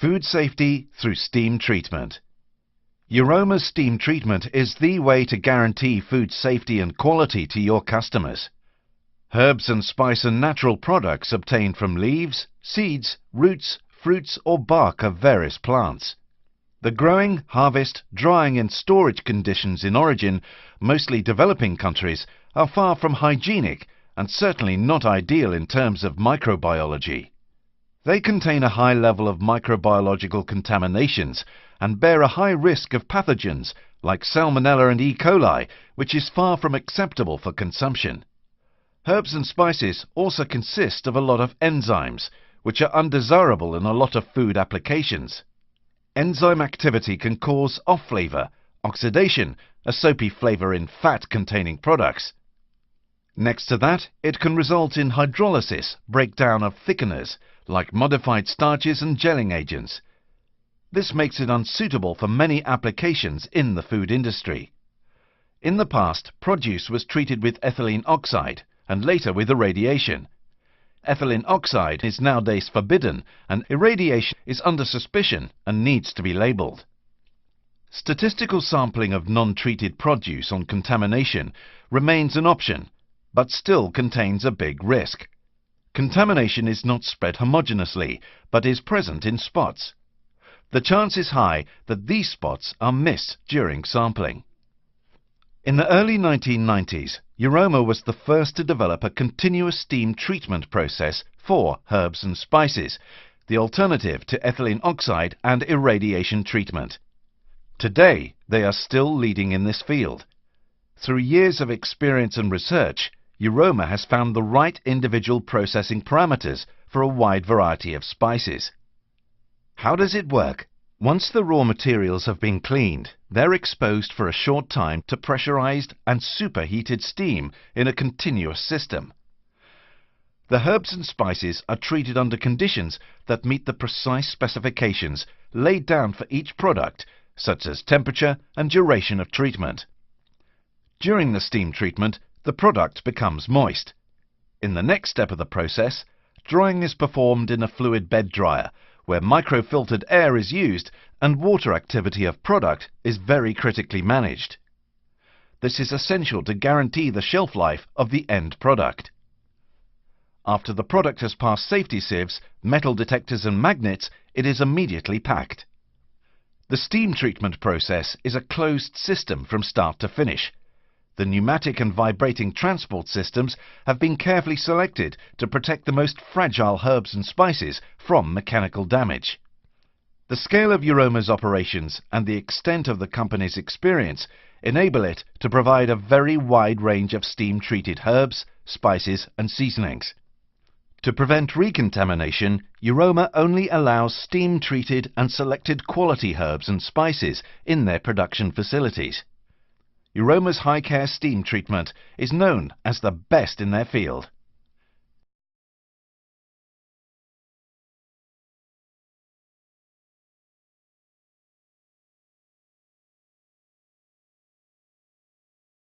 Food safety through steam treatment. Euroma's steam treatment is the way to guarantee food safety and quality to your customers. Herbs and spice and natural products obtained from leaves, seeds, roots, fruits or bark of various plants. The growing, harvest, drying and storage conditions in origin, mostly developing countries, are far from hygienic and certainly not ideal in terms of microbiology. They contain a high level of microbiological contaminations and bear a high risk of pathogens like Salmonella and E. coli, which is far from acceptable for consumption. Herbs and spices also consist of a lot of enzymes, which are undesirable in a lot of food applications. Enzyme activity can cause off-flavor, oxidation, a soapy flavor in fat-containing products. Next to that, it can result in hydrolysis, breakdown of thickeners, like modified starches and gelling agents. This makes it unsuitable for many applications in the food industry. In the past, produce was treated with ethylene oxide and later with irradiation. Ethylene oxide is nowadays forbidden and irradiation is under suspicion and needs to be labeled. Statistical sampling of non-treated produce on contamination remains an option, but still contains a big risk. Contamination is not spread homogeneously, but is present in spots. The chance is high that these spots are missed during sampling. In the early 1990s, Euroma was the first to develop a continuous steam treatment process for herbs and spices, the alternative to ethylene oxide and irradiation treatment. Today, they are still leading in this field. Through years of experience and research, Euroma has found the right individual processing parameters for a wide variety of spices. How does it work? Once the raw materials have been cleaned, they're exposed for a short time to pressurized and superheated steam in a continuous system. The herbs and spices are treated under conditions that meet the precise specifications laid down for each product, such as temperature and duration of treatment. During the steam treatment, the product becomes moist. In the next step of the process, drying is performed in a fluid bed dryer, where microfiltered air is used and water activity of product is very critically managed. This is essential to guarantee the shelf life of the end product. After the product has passed safety sieves, metal detectors and magnets, it is immediately packed. The steam treatment process is a closed system from start to finish. The pneumatic and vibrating transport systems have been carefully selected to protect the most fragile herbs and spices from mechanical damage. The scale of Euroma's operations and the extent of the company's experience enable it to provide a very wide range of steam-treated herbs, spices and seasonings. To prevent recontamination, Euroma only allows steam-treated and selected quality herbs and spices in their production facilities. Euroma's high-care steam treatment is known as the best in their field.